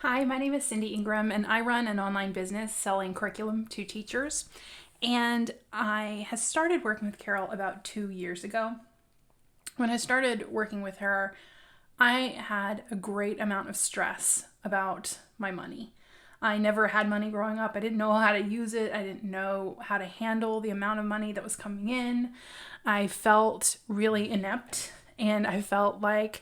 Hi, my name is Cindy Ingram, and I run an online business selling curriculum to teachers. And I had started working with Carol about 2 years ago. When I started working with her, I had a great amount of stress about my money. I never had money growing up. I didn't know how to use it. I didn't know how to handle the amount of money that was coming in. I felt really inept, and it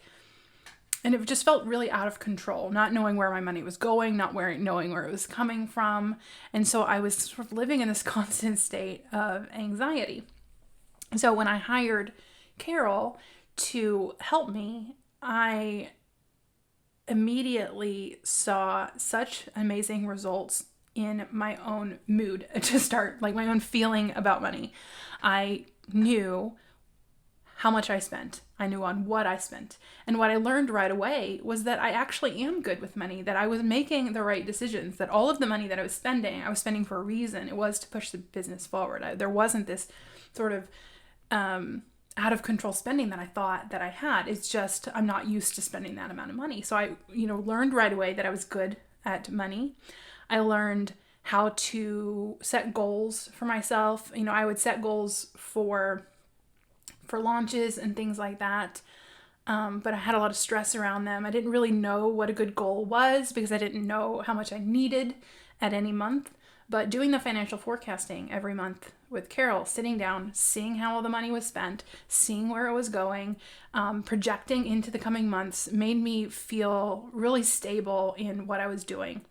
just felt really out of control, not knowing where my money was going, knowing where it was coming from. And so I was sort of living in this constant state of anxiety. So when I hired Carol to help me, I immediately saw such amazing results in my own mood to start, like my own feeling about money. I knew how much I spent. I knew on what I spent. And what I learned right away was that I actually am good with money, that I was making the right decisions, that all of the money that I was spending for a reason. It was to push the business forward. There wasn't this sort of out of control spending that I thought that I had. It's just I'm not used to spending that amount of money. So I, learned right away that I was good at money. I learned how to set goals for myself. I would set goals for launches and things like that. But I had a lot of stress around them. I didn't really know what a good goal was because I didn't know how much I needed at any month. But doing the financial forecasting every month with Carol, sitting down, seeing how all the money was spent, seeing where it was going, projecting into the coming months made me feel really stable in what I was doing.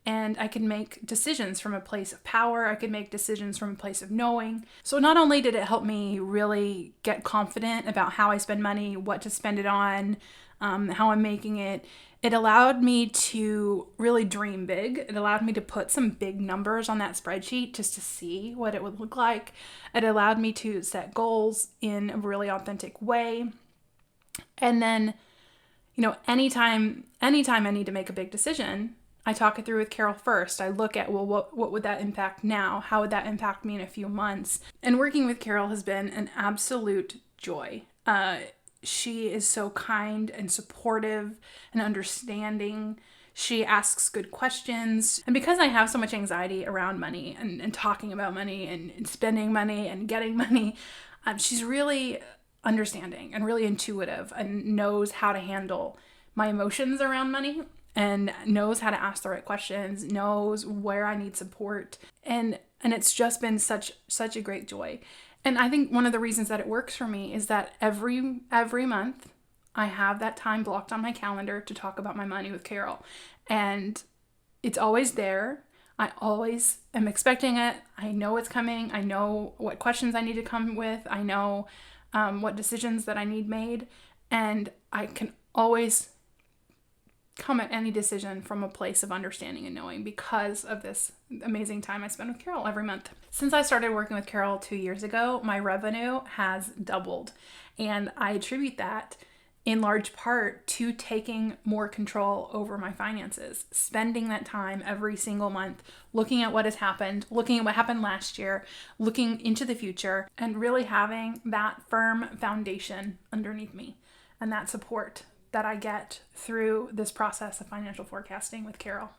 And I could make decisions from a place of power. I could make decisions from a place of knowing. So not only did it help me really get confident about how I spend money, what to spend it on, how I'm making it, it allowed me to really dream big. It allowed me to put some big numbers on that spreadsheet just to see what it would look like. It allowed me to set goals in a really authentic way. And then, anytime I need to make a big decision, I talk it through with Carol first. I look at, well, what would that impact now? How would that impact me in a few months? And working with Carol has been an absolute joy. She is so kind and supportive and understanding. She asks good questions. And because I have so much anxiety around money and talking about money and spending money and getting money, she's really understanding and really intuitive and knows how to handle my emotions around money and knows how to ask the right questions, knows where I need support. And it's just been such a great joy. And I think one of the reasons that it works for me is that every month I have that time blocked on my calendar to talk about my money with Carol. And it's always there. I always am expecting it. I know it's coming. I know what questions I need to come with. I know what decisions that I need made. And I can always come at any decision from a place of understanding and knowing because of this amazing time I spend with Carol every month. Since I started working with Carol 2 years ago, my revenue has doubled. And I attribute that in large part to taking more control over my finances, spending that time every single month, looking at what has happened, looking at what happened last year, looking into the future, and really having that firm foundation underneath me and that support that I get through this process of financial forecasting with Carol.